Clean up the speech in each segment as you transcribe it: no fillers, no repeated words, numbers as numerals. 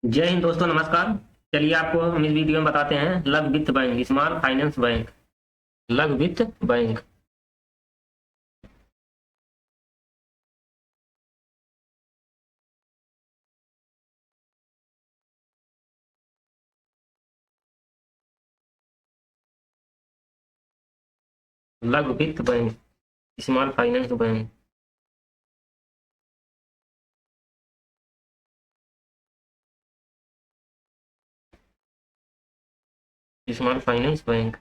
जय हिंद दोस्तों, नमस्कार। चलिए आपको हम इस वीडियो में बताते हैं लघु वित्त बैंक, स्मॉल फाइनेंस बैंक। लघु वित्त बैंक। लघु वित्त bank, small finance bank. Small finance bank,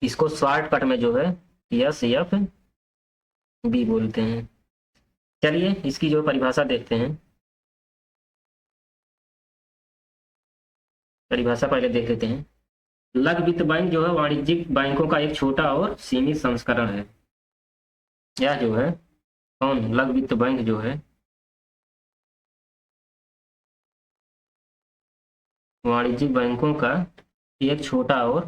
इसको शॉर्ट कट में जो है SFB बोलते हैं। चलिए इसकी जो परिभाषा देखते हैं। परिभाषा पहले देख लेते हैं। लघु वित्त बैंक जो है वाणिज्यिक बैंकों का एक छोटा और सीमित संस्करण है। यह जो है कौन लघु वित्त बैंक जो है वाणिज्यिक बैंकों का एक छोटा और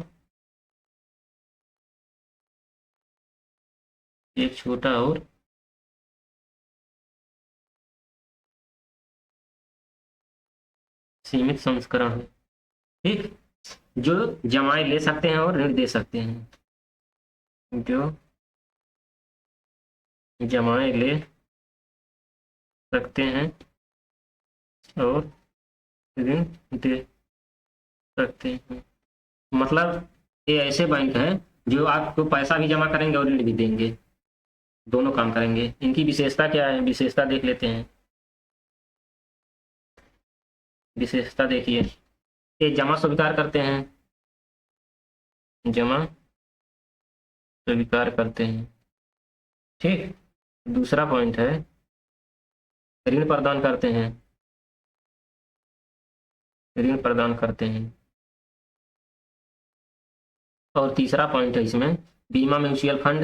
सीमित संस्करण है। ठीक, जो जमाए ले सकते हैं और ऋण दे सकते हैं। जो जमाए ले सकते हैं और ऋण दे सकते हैं। मतलब ये ऐसे बैंक हैं जो आपको पैसा भी जमा करेंगे और ऋण भी देंगे, दोनों काम करेंगे। इनकी विशेषता क्या है, विशेषता देख लेते हैं। विशेषता देखिए, ये जमा स्वीकार करते हैं, जमा स्वीकार करते हैं। ठीक, दूसरा पॉइंट है ऋण प्रदान करते हैं, ऋण प्रदान करते हैं। और तीसरा पॉइंट है इसमें बीमा म्यूचुअल फंड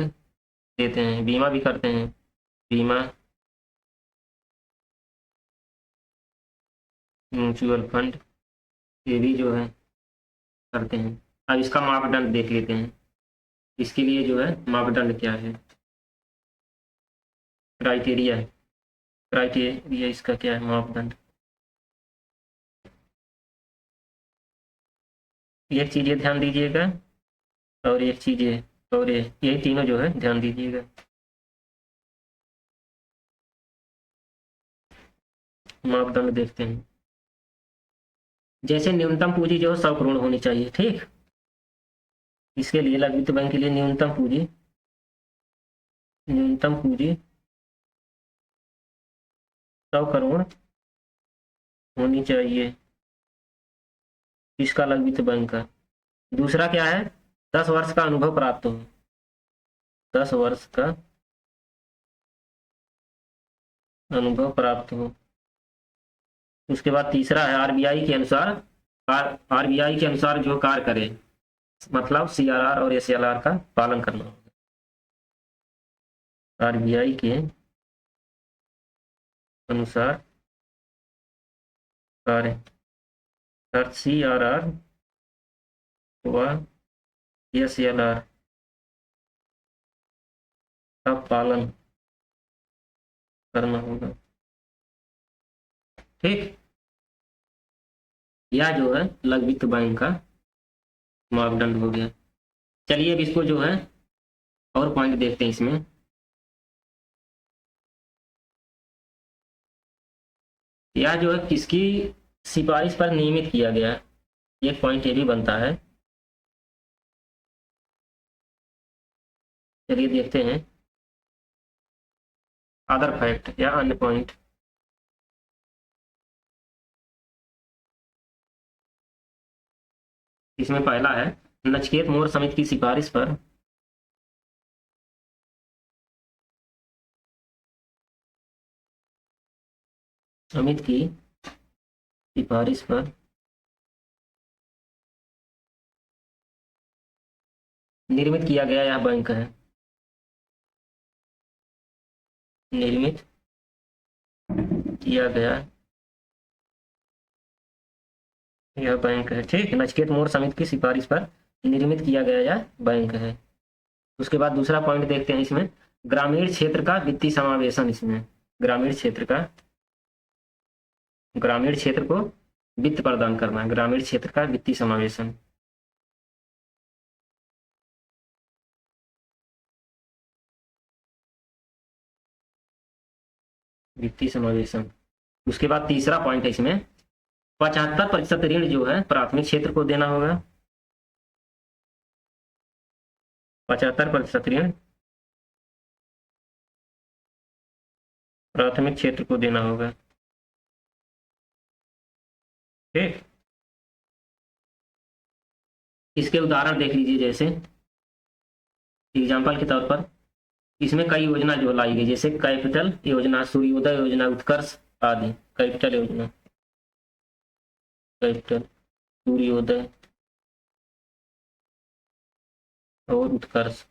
देते हैं, बीमा भी करते हैं। बीमा म्यूचुअल फंड ये भी जो है करते हैं। अब इसका मापदंड देख लेते हैं। इसके लिए जो है मापदंड क्या है, क्राइटेरिया है। क्राइटेरिया इसका क्या है, मापदंड। एक चीज ये ध्यान दीजिएगा और एक चीज ये, और ये तीनों जो है ध्यान दीजिएगा। मापदंड देखते हैं। जैसे न्यूनतम पूंजी जो 100 करोड़ होनी चाहिए। ठीक, इसके लिए लघु वित्त बैंक के लिए न्यूनतम पूंजी 100 करोड़ होनी चाहिए। इसका लघु वित्त बैंक का। दूसरा क्या है, 10 वर्ष का अनुभव प्राप्त हो। 10 वर्ष का अनुभव प्राप्त हो। उसके बाद तीसरा है आरबीआई के अनुसार, आरबीआई के अनुसार जो कार्य करे, मतलब CRR और SLR का पालन करना होगा। आरबीआई के अनुसार कार्य, CRR व SLR का पालन करना होगा। ठीक, यह जो है लघु वित्त बैंक का मापदंड हो गया। चलिए अब इसको जो है और पॉइंट देखते हैं इसमें। यह जो है किसकी सिफारिश पर नियमित किया गया है, एक पॉइंट ये भी बनता है। चलिए देखते हैं अदर फैक्ट या अन्य पॉइंट। इसमें पहला है नचिकेत मोर समिति की सिफारिश पर अमित की सिफारिश पर निर्मित किया गया यह बैंक है। निर्मित किया गया यह बैंक है। ठीक, नचिकेत मोर समिति की सिफारिश पर निर्मित किया गया यह बैंक है। उसके बाद दूसरा पॉइंट देखते हैं इसमें, ग्रामीण क्षेत्र का वित्तीय समावेशन। इसमें ग्रामीण क्षेत्र का, ग्रामीण क्षेत्र को वित्त प्रदान करना, ग्रामीण क्षेत्र का वित्तीय समावेशन। वित्तीय समावेशन। उसके बाद तीसरा पॉइंट है इसमें, 75% ऋण जो है प्राथमिक क्षेत्र को देना होगा। 75% ऋण प्राथमिक क्षेत्र को देना होगा। ठीक, इसके उदाहरण देख लीजिए, जैसे एग्जाम्पल के तौर पर इसमें कई योजना जो लाई गई, जैसे कैपिटल योजना, सूर्योदय योजना, उत्कर्ष आदि। कैपिटल योजना, कैपिटल, सूर्योदय और उत्कर्ष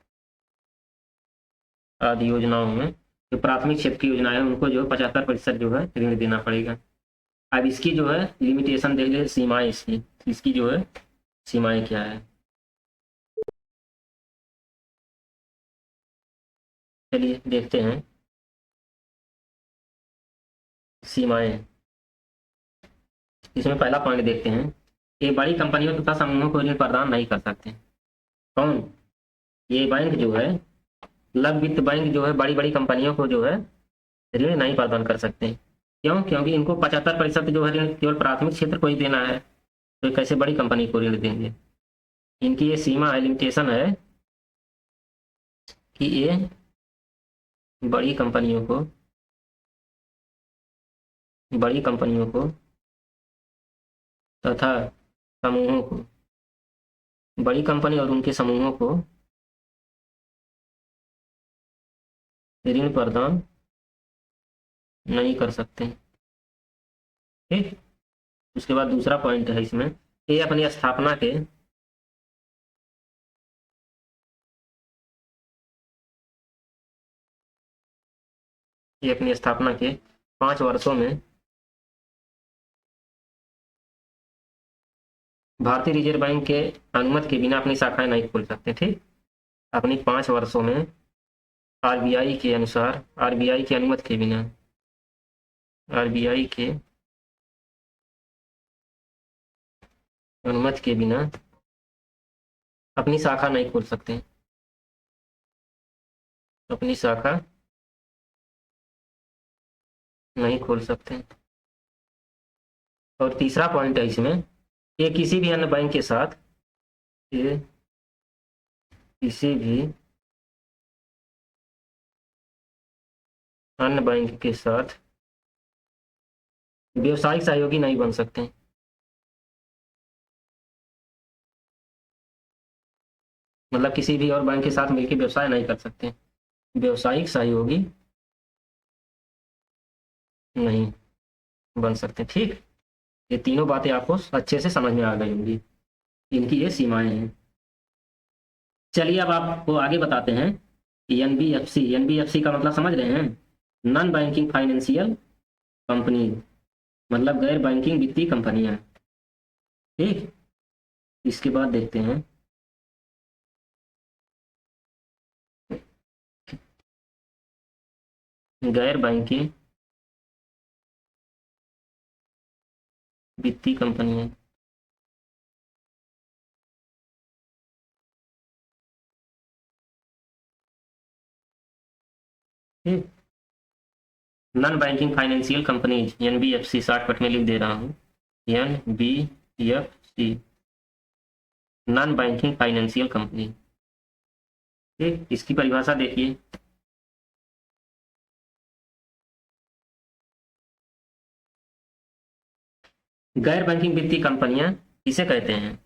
आदि योजनाओं में जो प्राथमिक क्षेत्र की योजनाएं हैं उनको जो 75% जो है ऋण देना पड़ेगा। अब इसकी जो है लिमिटेशन देख लीजिए, सीमाएं इसकी, इसकी जो है सीमाएं क्या है। चलिए देखते हैं सीमाएं। इसमें पहला पॉइंट देखते हैं, ये बड़ी कंपनियों तथा समूहों को ऋण प्रदान नहीं कर सकते। कौन? ये बैंक जो है, लघु वित्त बैंक जो है, बड़ी बड़ी कंपनियों को जो है ऋण नहीं प्रदान कर सकते। क्यों? क्योंकि इनको 75% जो है ऋण केवल प्राथमिक क्षेत्र को ही देना है, तो ये कैसे बड़ी कंपनी को ऋण देंगे। इनकी ये सीमा है, लिमिटेशन है कि ये बड़ी कंपनियों को, बड़ी कंपनियों को तथा समूहों को, बड़ी कंपनी और उनके समूहों को ऋण प्रदान नहीं कर सकते। ठीक, उसके बाद दूसरा पॉइंट है इसमें, ये अपनी स्थापना के, ये अपनी स्थापना के 5 वर्षों में भारतीय रिजर्व बैंक के अनुमति के बिना अपनी शाखाएं नहीं खोल सकते। ठीक, अपनी 5 वर्षों में आरबीआई के अनुसार, आरबीआई की अनुमति के बिना, आरबीआई के अनुमति के बिना अपनी शाखा नहीं खोल सकते, अपनी शाखा नहीं खोल सकते। और तीसरा पॉइंट है इसमें, ये किसी भी अन्य बैंक के साथ, ये किसी भी अन्य बैंक के साथ व्यवसायिक सहयोगी नहीं बन सकते। मतलब किसी भी और बैंक के साथ मिलकर व्यवसाय नहीं कर सकते, व्यवसायिक सहयोगी नहीं बन सकते। ठीक, ये तीनों बातें आपको अच्छे से समझ में आ गई होंगी, इनकी ये सीमाएं हैं। चलिए अब आपको आगे बताते हैं एनबीएफसी। एनबीएफसी का मतलब समझ रहे हैं, नॉन बैंकिंग फाइनेंशियल कंपनी, मतलब गैर बैंकिंग वित्तीय कंपनियां। ठीक, इसके बाद देखते हैं गैर बैंकिंग वित्तीय कंपनियां। ठीक, non banking financial companies, NBFC shortcut में लिख दे रहा हूँ, NBFC, non banking financial company. ठीक, इसकी परिभाषा देखिए, गैर बैंकिंग वित्तीय कंपनियां किसे कहते हैं?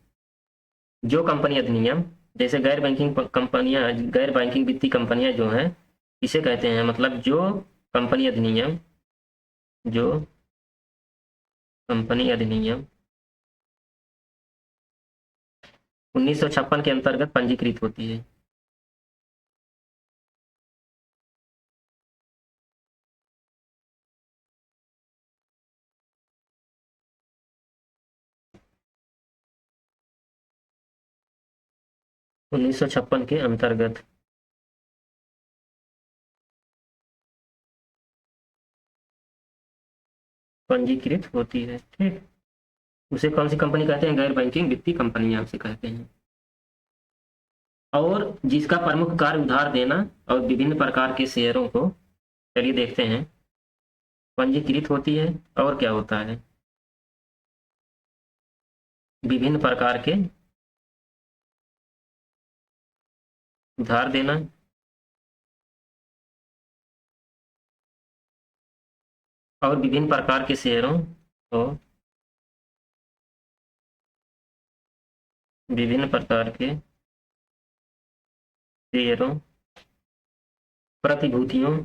जो कंपनी अधिनियम, जैसे गैर बैंकिंग कंपनियां, गैर बैंकिंग वित्तीय कंपनियां जो हैं किसे कहते हैं, मतलब जो कंपनी अधिनियम, जो कंपनी अधिनियम 1956 के अंतर्गत पंजीकृत होती है। उन्नीस सौ छप्पन के अंतर्गत पंजीकृत होती है। ठीक, उसे कौन सी कंपनी कहते हैं? गैर बैंकिंग वित्तीय कंपनियां उसे कहते हैं। और जिसका प्रमुख कार्य उधार देना और विभिन्न प्रकार के शेयरों को, चलिए देखते हैं, पंजीकृत होती है और क्या होता है? विभिन्न प्रकार के उधार देना और विभिन्न प्रकार के शेयरों और विभिन्न प्रकार के शेयरों, प्रतिभूतियों,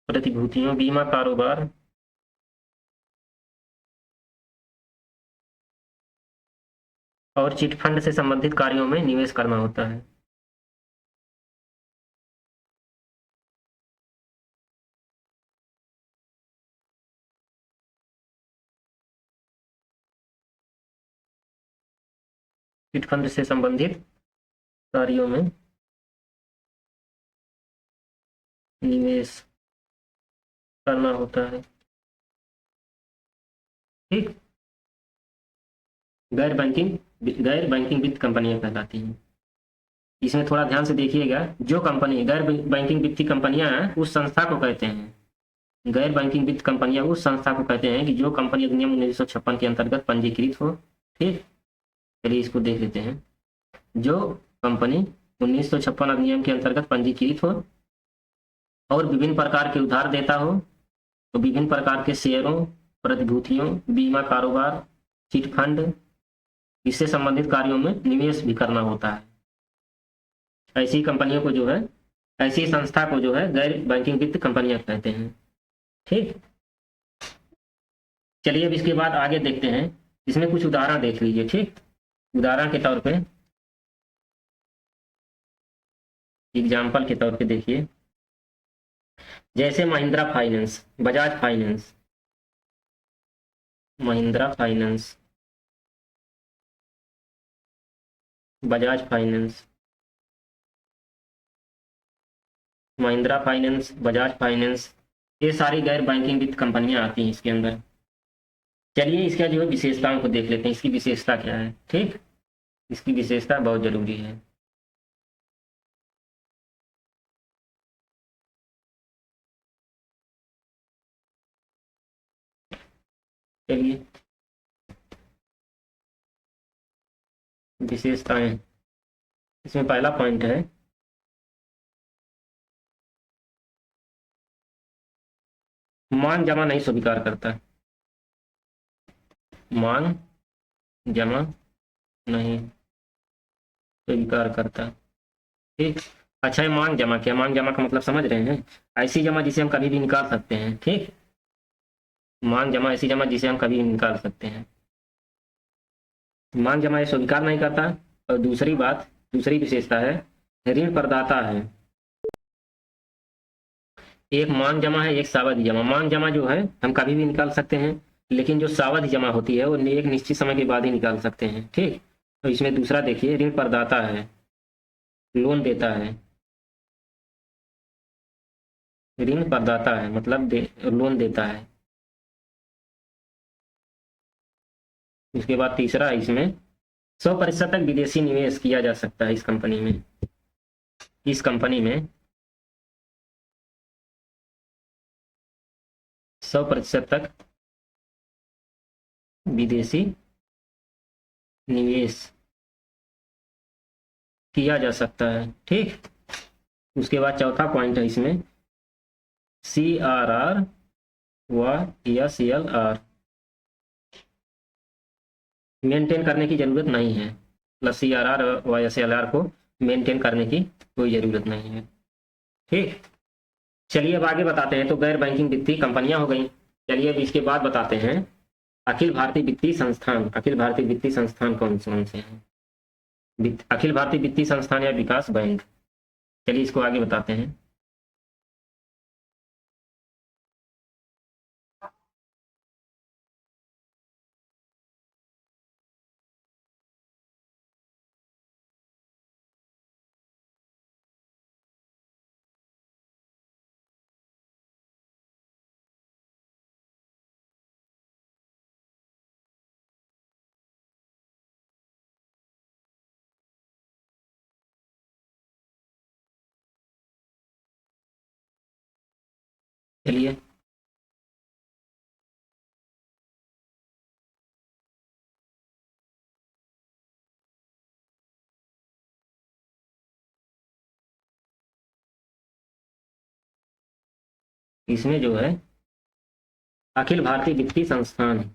प्रतिभूतियों, बीमा कारोबार और चिट फंड से संबंधित कार्यों में निवेश करना होता है। चिट फंड से संबंधित कार्यों में निवेश करना होता है। ठीक, गैर बैंकिंग वित्त कंपनियां कहलाती हैं। इसमें थोड़ा ध्यान से देखिएगा, जो कंपनी गैर बैंकिंग वित्तीय कंपनियां हैं उस संस्था को कहते हैं, गैर बैंकिंग वित्त कंपनियां उस संस्था को कहते हैं कि जो कंपनी अधिनियम 1956 के अंतर्गत पंजीकृत हो। ठीक, चलिए इसको देख लेते हैं। जो कंपनी 1956 अधिनियम के अंतर्गत पंजीकृत हो और विभिन्न प्रकार के उधार देता हो, तो विभिन्न प्रकार के शेयरों, प्रतिभूतियों, बीमा कारोबार, चिट फंड, इससे संबंधित कार्यों में निवेश भी करना होता है। ऐसी कंपनियों को जो है, ऐसी संस्था को जो है गैर बैंकिंग वित्त कंपनियां कहते हैं। ठीक, चलिए अब इसके बाद आगे देखते हैं। इसमें कुछ उदाहरण देख लीजिए। ठीक, उदाहरण के तौर पे, एग्जाम्पल के तौर पे देखिए, जैसे Mahindra finance, Bajaj finance, Mahindra finance, Bajaj finance, Mahindra finance, Bajaj finance, ये सारी गैर बैंकिंग वित्त कंपनियां आती हैं इसके अंदर। चलिए इसका जो है विशेषताओं को देख लेते हैं, इसकी विशेषता क्या है। ठीक, इसकी विशेषता बहुत जरूरी है। चलिए, विशेषताएं, इसमें पहला पॉइंट है, मांग जमा नहीं स्वीकार करता। मांग जमा नहीं स्वीकार करता। ठीक, अच्छा, है मांग जमा क्या? मांग जमा का मतलब समझ रहे हैं? ऐसी जमा जिसे हम कभी भी निकाल सकते हैं। ठीक, मांग जमा ऐसी जमा जिसे हम कभी भी निकाल सकते हैं। मांग जमा ये स्वीकार नहीं करता। और दूसरी बात, दूसरी विशेषता है, ऋण प्रदाता है। एक मांग जमा है, एक सावधि जमा। मांग जमा जो है हम कभी भी निकाल सकते हैं, लेकिन जो सावधि जमा होती है वो एक निश्चित समय के बाद ही निकाल सकते हैं। ठीक, तो इसमें दूसरा देखिए, ऋण प्रदाता है, लोन देता है। ऋण प्रदाता है मतलब लोन देता है। उसके बाद तीसरा है, इसमें 100% तक विदेशी निवेश किया जा सकता है इस कंपनी में। इस कंपनी में 100% तक विदेशी निवेश किया जा सकता है। ठीक, उसके बाद चौथा पॉइंट है इसमें, CRR व या CLR मेंटेन करने की जरूरत नहीं है। प्लस CRR व या CLR को मेंटेन करने की कोई जरूरत नहीं है। ठीक, चलिए अब आगे बताते हैं। तो गैर बैंकिंग वित्तीय कंपनियां हो गई। चलिए अब इसके बाद बताते हैं, अखिल भारतीय वित्तीय संस्थान। अखिल भारतीय वित्तीय संस्थान कौन कौन से हैं? अखिल भारतीय वित्तीय संस्थान या विकास बैंक। चलिए इसको आगे बताते हैं। चलिए इसमें जो है अखिल भारतीय वित्तीय संस्थान।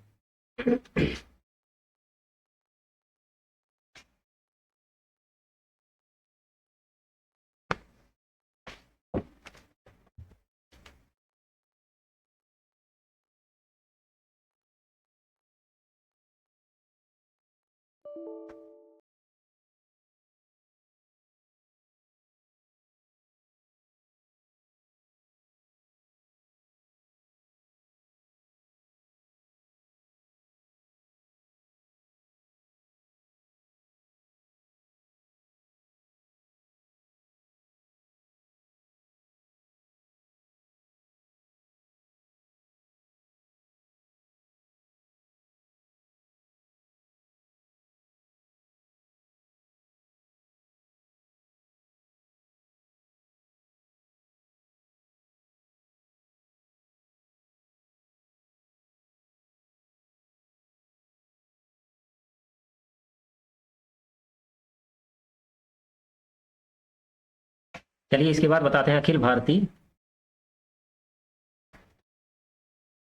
चलिए इसके बाद बताते हैं अखिल भारतीय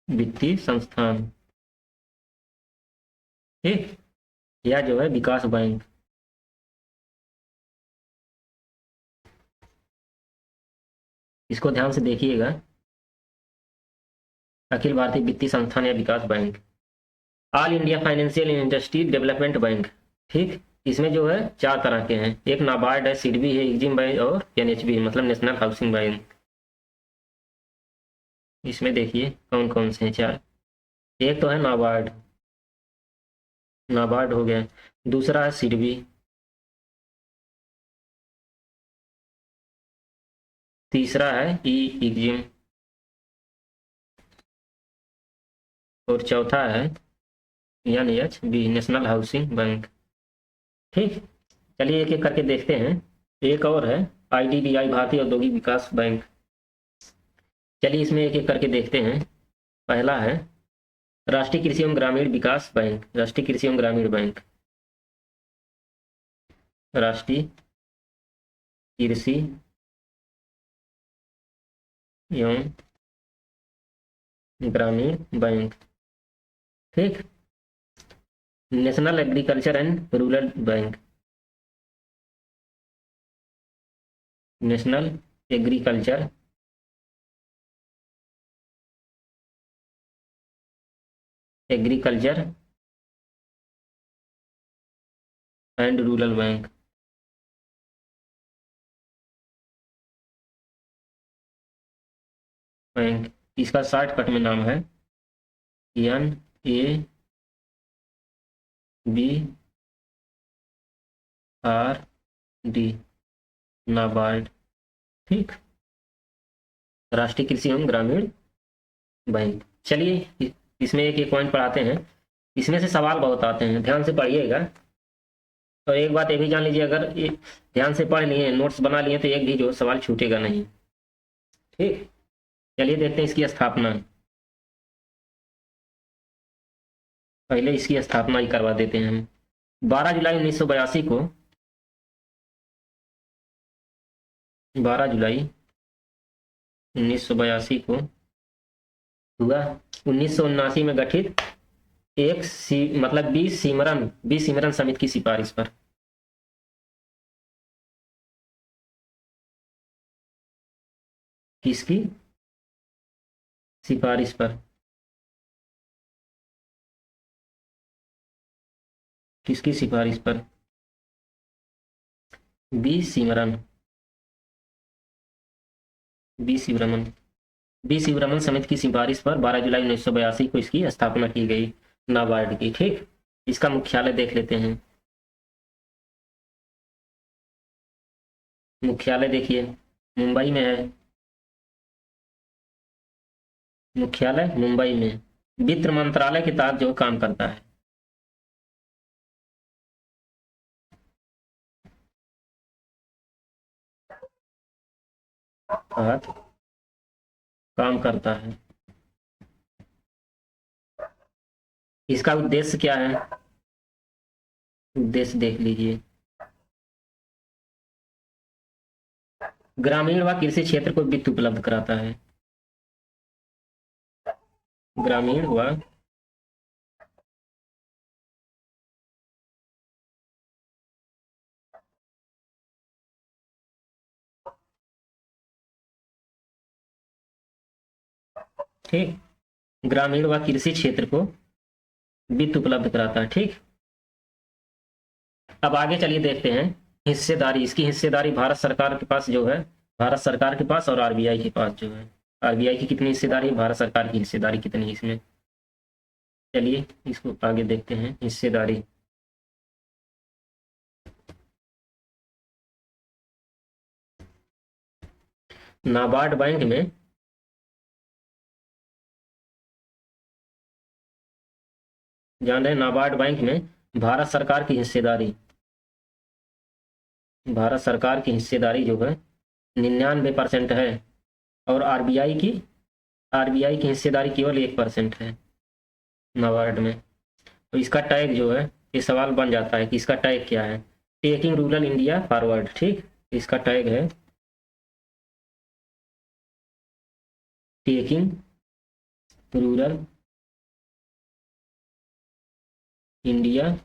वित्तीय संस्थान, ठीक, या जो है विकास बैंक। इसको ध्यान से देखिएगा, अखिल भारतीय वित्तीय संस्थान या विकास bank, all India financial industry development bank, ठीक। इसमें जो है चार तरह के हैं, एक नाबार्ड है, सिडबी है, एग्जिम बैंक और एनएचबी मतलब नेशनल हाउसिंग बैंक। इसमें देखिए कौन कौन से हैं चार। एक तो है नाबार्ड, नाबार्ड हो गया। दूसरा है सिडबी। तीसरा है ई एग्जिम। और चौथा है एनएचबी नेशनल हाउसिंग बैंक, ठीक। चलिए एक एक करके देखते हैं। एक और है आईडीबीआई भारतीय औद्योगिक विकास बैंक। चलिए इसमें एक एक करके देखते हैं। पहला है राष्ट्रीय कृषि एवं ग्रामीण विकास बैंक, राष्ट्रीय कृषि एवं ग्रामीण बैंक, राष्ट्रीय कृषि एवं ग्रामीण बैंक, ठीक। National agriculture and rural bank, national agriculture agriculture and rural bank, bank. इसका शॉर्टकट में नाम है NABRD, नाबार्ड, ठीक, राष्ट्रीय कृषि एवं ग्रामीण बैंक। चलिए इसमें एक एक पॉइंट पढ़ाते हैं। इसमें से सवाल बहुत आते हैं, ध्यान से पढ़िएगा। और एक बात ये भी जान लीजिए, अगर ये ध्यान से पढ़ लिए, नोट्स बना लिए, तो एक भी जो सवाल छूटेगा नहीं, ठीक। चलिए देखते हैं इसकी स्थापना। पहले इसकी स्थापना ही करवा देते हैं हम। 12 जुलाई 1982 को, 12 जुलाई 1982 को हुआ। 1979 में गठित एक मतलब बी सिमरन समिति की सिफारिश पर। किसकी सिफारिश पर? किसकी सिफारिश पर? बी सिमरन, बी शिवरमन, बी शिवरमन समिति की सिफारिश पर 12 जुलाई 1982 को इसकी स्थापना की गई, नाबार्ड की, ठीक। इसका मुख्यालय देख लेते हैं। मुख्यालय देखिए मुंबई में है, मुख्यालय मुंबई में, वित्त मंत्रालय के तहत जो काम करता है। तहत काम करता है। इसका उद्देश्य क्या है? उद्देश्य देख लीजिए। ग्रामीण व कृषि क्षेत्र को वित्त उपलब्ध कराता है। ग्रामीण व ठीक, ग्रामीण व कृषि क्षेत्र को वित्त उपलब्ध कराता है। ठीक, अब आगे चलिए देखते हैं हिस्सेदारी। इसकी हिस्सेदारी भारत सरकार के पास जो है, भारत सरकार के पास और आरबीआई के पास जो है, आरबीआई की कितनी हिस्सेदारी है, भारत सरकार की हिस्सेदारी कितनी है इसमें। चलिए इसको आगे देखते हैं। हिस्सेदारी नाबार्ड बैंक में जान रहे हैं, नाबार्ड बैंक में भारत सरकार की हिस्सेदारी, भारत सरकार की हिस्सेदारी जो है 99% है, और आरबीआई की हिस्सेदारी केवल 1% है नाबार्ड में। तो इसका टैग जो है, ये सवाल बन जाता है कि इसका टैग क्या है। Taking rural India forward. ठीक, इसका टैग है टेकिंग रूरल इंडिया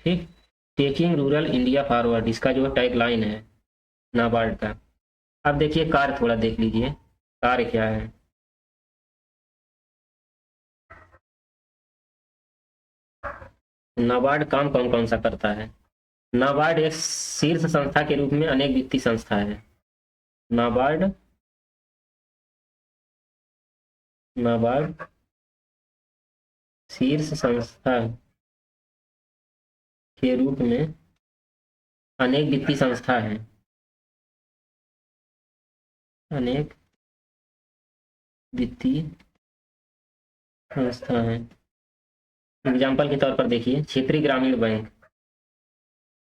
ठीक, टेकिंग रूरल इंडिया फॉरवर्ड, इसका जो टैग लाइन है नाबार्ड का। अब देखिए कार्य थोड़ा देख लीजिए, कार्य क्या है। नाबार्ड काम कौन कौन सा करता है? नाबार्ड एक शीर्ष संस्था के रूप में अनेक वित्तीय संस्था है। नाबार्ड नाबार्ड शीर्ष संस्था के रूप में अनेक वित्तीय संस्था है, अनेक वित्तीय संस्था है। एग्जाम्पल के तौर पर देखिए, क्षेत्रीय ग्रामीण बैंक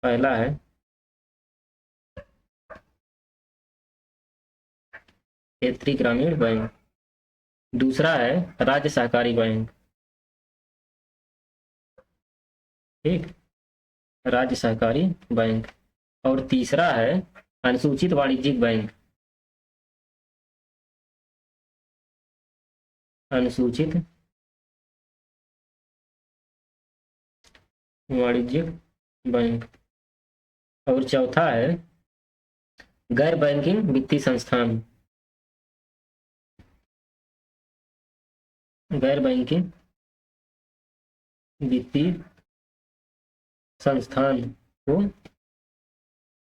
पहला है, क्षेत्रीय ग्रामीण बैंक। दूसरा है राज्य सहकारी बैंक। ठीक, राज्य सहकारी बैंक। और तीसरा है अनुसूचित वाणिज्यिक बैंक। अनुसूचित वाणिज्यिक बैंक। और चौथा है गैर बैंकिंग वित्तीय संस्थान। गैर बैंकिंग वित्तीय संस्थान को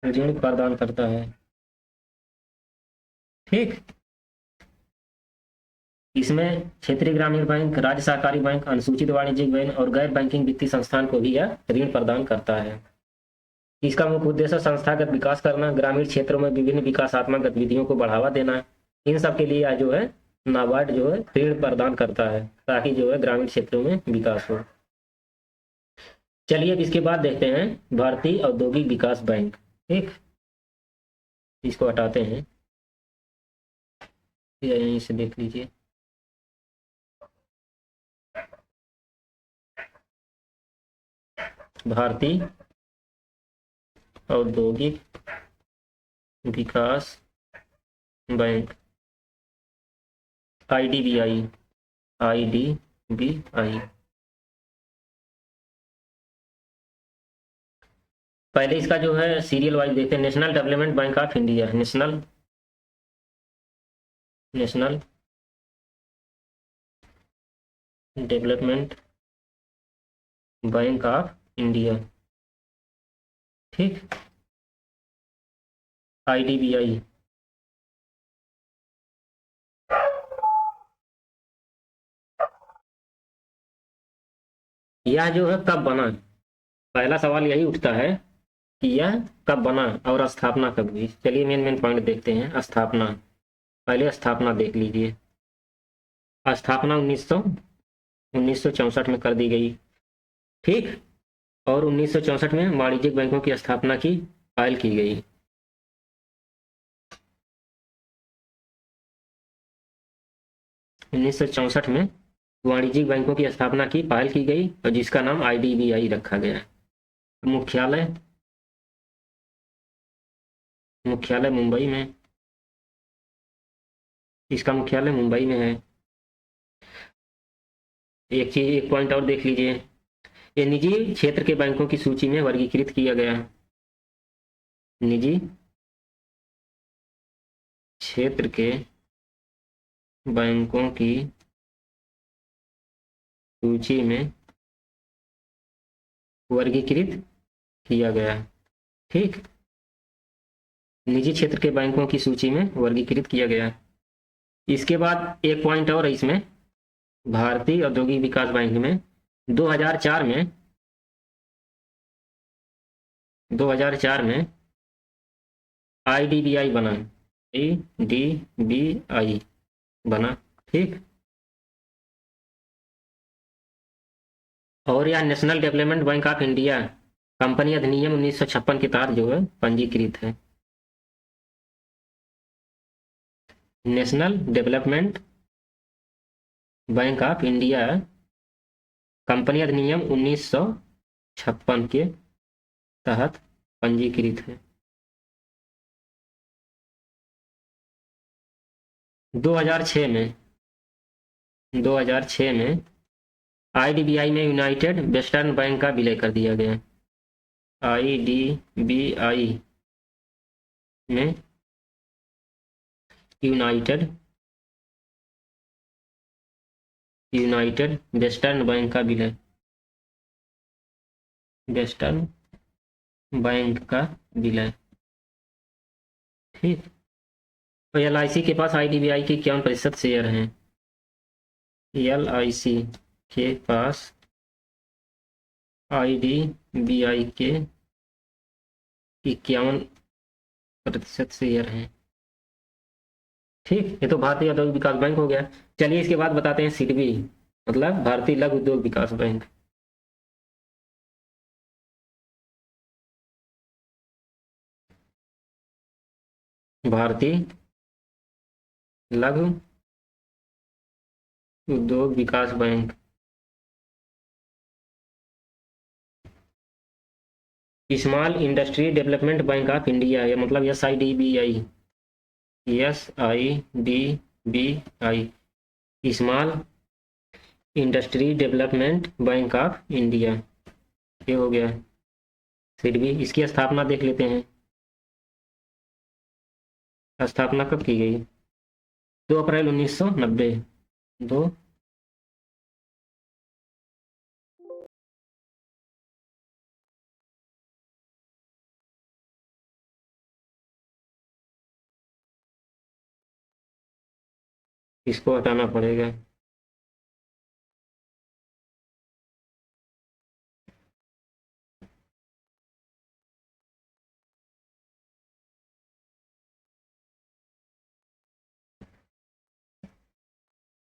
ऋण प्रदान करता है। ठीक, इसमें क्षेत्रीय ग्रामीण बैंक, राज्य सहकारी बैंक, अनुसूचित वाणिज्यिक बैंक और गैर बैंकिंग वित्तीय संस्थान को भी यह ऋण प्रदान करता है। इसका मुख्य उद्देश्य संस्थागत विकास करना, ग्रामीण क्षेत्रों में विभिन्न विकासात्मक गतिविधियों को बढ़ावा देना, इन सब के लिए यह जो है नाबार्ड जो है ऋण प्रदान करता है, ताकि जो है ग्रामीण क्षेत्रों में विकास हो। चलिए अब इसके बाद देखते हैं भारतीय औद्योगिक विकास बैंक। ठीक, इसको हटाते हैं, यहीं से देख लीजिए। भारतीय औद्योगिक विकास बैंक, आईडीबीआई, आईडीबीआई। पहले इसका जो है सीरियल वाइज देखते हैं। National development bank of India, national development bank of India. ठीक, आईडीबीआई। यह जो है कब बना, पहला सवाल यही उठता है कि यह कब बना और स्थापना कब हुई। चलिए मेन पॉइंट देखते हैं। स्थापना, पहले स्थापना देख लीजिए। स्थापना 1964 में कर दी गई। ठीक, और 1964 में वाणिज्यिक बैंकों की स्थापना की फाइल की गई। 1964 में वाणिज्यिक बैंकों की स्थापना की पहल की गई और जिसका नाम आईडीबीआई रखा गया। मुख्यालय मुख्यालय मुंबई में। इसका मुख्यालय मुंबई में है। एक चीज, एक पॉइंट और देख लीजिए, ये निजी क्षेत्र के बैंकों की सूची में वर्गीकृत किया गया। निजी क्षेत्र के बैंकों की सूची में वर्गीकृत किया गया। ठीक, निजी क्षेत्र के बैंकों की सूची में वर्गीकृत किया गया। इसके बाद एक पॉइंट और है इसमें, भारतीय औद्योगिक विकास बैंक में 2004 में आईडीबीआई बना। आईडीबीआई बना। ठीक, और यह national development bank of India company अधिनियम 1956 के तहत जो है पंजीकृत है। National development bank of India company अधिनियम 1956 के तहत पंजीकृत है। 2006 में आईडीबीआई में यूनाइटेड वेस्टर्न बैंक का विलय कर दिया गया। आईडीबीआई में यूनाइटेड वेस्टर्न बैंक का विलय। वेस्टर्न बैंक का विलय। ठीक, तो एलआईसी के पास आईडीबीआई के 51% शेयर हैं। एलआईसी के पास आईडीबीआई के 51% शेयर हैं। ठीक, ये तो भारतीय औद्योगिक विकास बैंक हो गया। चलिए इसके बाद बताते हैं सिडबी, मतलब भारतीय लघु उद्योग विकास बैंक। भारतीय लघु उद्योग विकास bank. Small industry development bank of India है, मतलब SIDBI। SIDBI small industry development bank of India, ये हो गया सिडबी। इसकी स्थापना देख लेते हैं। स्थापना कब की गई? 2 अप्रैल 1990। 2 इसको हटाना पड़ेगा।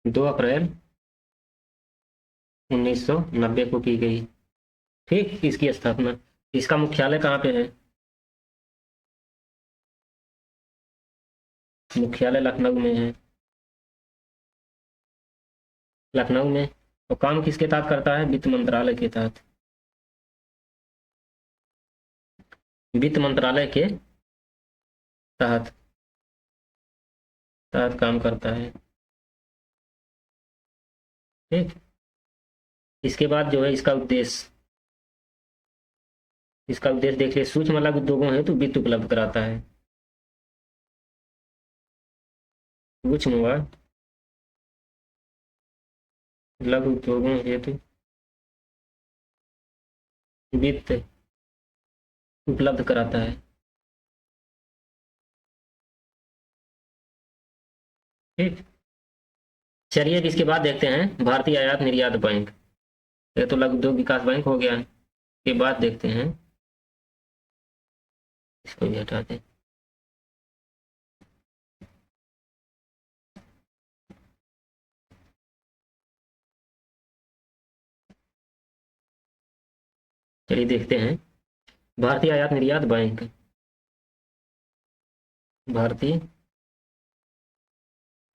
दो अप्रैल 1990 को की गई। ठीक, इसकी स्थापना। इसका मुख्यालय कहाँ पे है? मुख्यालय लखनऊ में है। लखनऊ में। और काम किसके तहत करता है? वित्त मंत्रालय के तहत। वित्त मंत्रालय के तहत काम करता है। ठीक, इसके बाद जो है इसका उद्देश्य देख लिया, सूक्ष्म लघु उद्योगों हेतु वित्त उपलब्ध कराता है। सूक्ष्म व लघु उद्योगों हेतु वित्त उपलब्ध कराता है। ठीक, चलिए अब इसके बाद देखते हैं भारतीय आयात निर्यात बैंक। ये तो लघु उद्योग विकास बैंक हो गया। के बाद देखते हैं, इसको भी हटा दें। चलिए देखते हैं भारतीय आयात निर्यात बैंक। भारतीय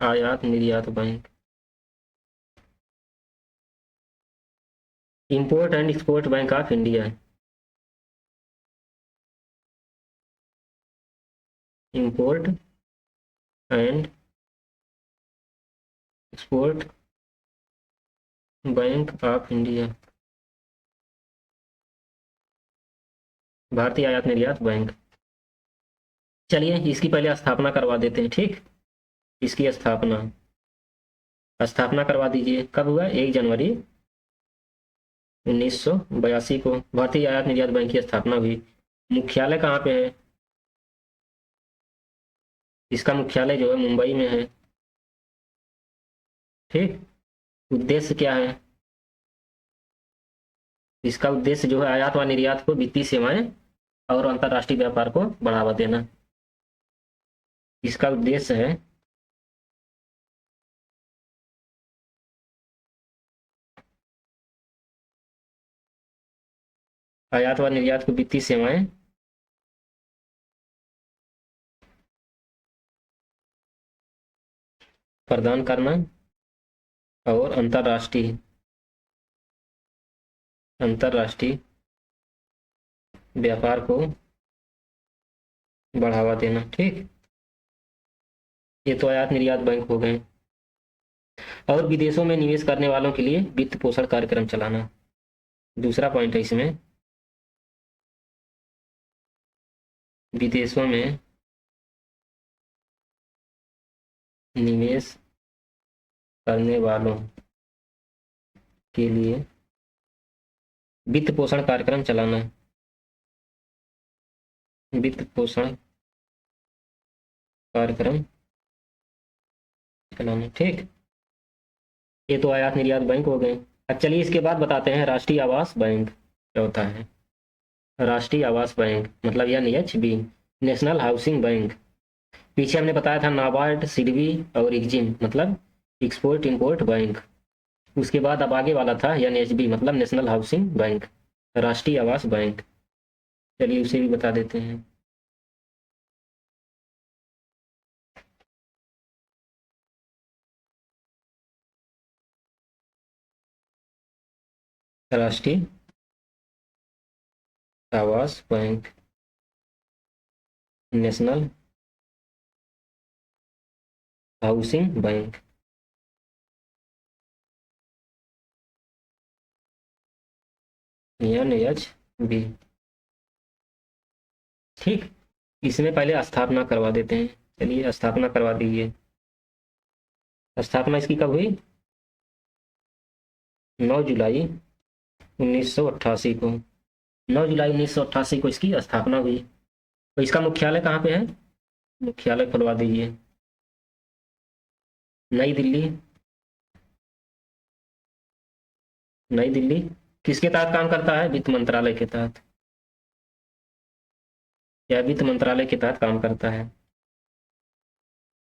आयात निर्यात bank, import and export bank of India, import and export bank of India, भारतीय आयात निर्यात बैंक। चलिए इसकी पहले स्थापना करवा देते हैं, ठीक। इसकी स्थापना स्थापना करवा दीजिए। कब हुआ? 1 जनवरी 1982 को भारतीय आयात निर्यात बैंक की स्थापना हुई। मुख्यालय कहाँ पे है? इसका मुख्यालय जो है मुंबई में है, ठीक। उद्देश्य क्या है? इसका उद्देश्य जो है आयात व निर्यात को, वित्तीय सेवाएं और अंतर्राष्ट्रीय व्यापार को बढ़ावा देना। इसका उद्देश्य है आयात व निर्यात को वित्तीय सेवाएं प्रदान करना और अंतर्राष्ट्रीय व्यापार को बढ़ावा देना, ठीक। ये तो आयात निर्यात बैंक हो गए। और विदेशों में निवेश करने वालों के लिए वित्त पोषण कार्यक्रम चलाना, दूसरा पॉइंट है इसमें। विदेशों में निवेश करने वालों के लिए वित्त पोषण कार्यक्रम चलाना, वित्त पोषण कार्यक्रम चलाना, ठीक। ये तो आयात निर्यात बैंक हो गए। अब चलिए इसके बाद बताते हैं राष्ट्रीय आवास बैंक क्या होता है। राष्ट्रीय आवास बैंक मतलब NHB, नेशनल हाउसिंग बैंक। पीछे हमने बताया था नाबार्ड, सिडबी और एग्जिम मतलब एक्सपोर्ट इंपोर्ट बैंक। उसके बाद अब आगे वाला था NHB मतलब नेशनल हाउसिंग बैंक, राष्ट्रीय आवास बैंक। चलिए उसे भी बता देते हैं। राष्ट्रीय आवास bank, national housing bank, NHB, ठीक। इसमें पहले स्थापना करवा देते हैं। चलिए स्थापना करवा दीजिए। स्थापना इसकी कब हुई? 9 जुलाई 1988 को। 9 जुलाई 1988 को इसकी स्थापना हुई। तो इसका मुख्यालय कहाँ पे है? मुख्यालय खुलवा दीजिए। नई दिल्ली। नई दिल्ली किसके तहत काम करता है? वित्त मंत्रालय के तहत। यह वित्त मंत्रालय के तहत काम करता है।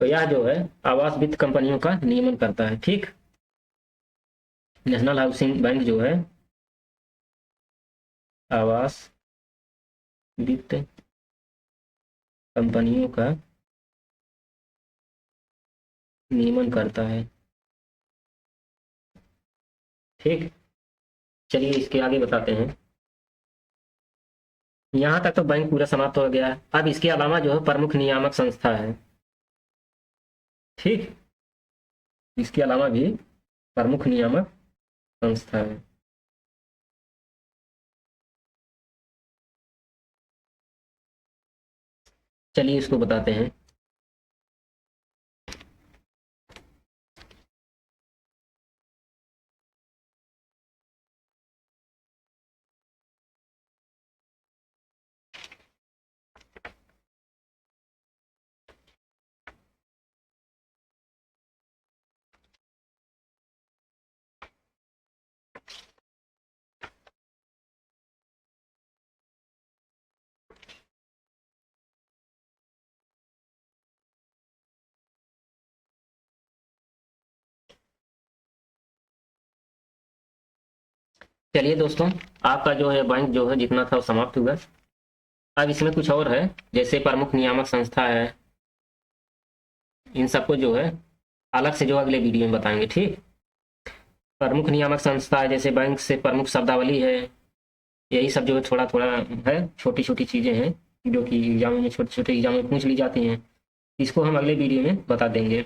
तो यह जो है आवास वित्त कंपनियों का नियमन करता है, ठीक। नेशनल हाउसिंग बैंक जो है आवास वित्त कंपनियों का नियमन करता है, ठीक। चलिए इसके आगे बताते हैं। यहां तक तो बैंक पूरा समाप्त हो गया है। अब इसके अलावा जो है प्रमुख नियामक संस्था है, ठीक। इसके अलावा भी प्रमुख नियामक संस्था है। चलिए इसको बताते हैं। चलिए दोस्तों, आपका जो है बैंक जो है जितना था वो समाप्त हुआ। अब इसमें कुछ और है, जैसे प्रमुख नियामक संस्था है, इन सबको जो है अलग से जो अगले वीडियो में बताएंगे, ठीक। प्रमुख नियामक संस्था जैसे बैंक से प्रमुख शब्दावली है, यही सब जो है थोड़ा थोड़ा है, छोटी छोटी चीज़ें हैं जो कि एग्जाम में, छोटे छोटे एग्जाम में पूछ ली जाती हैं। इसको हम अगले वीडियो में बता देंगे।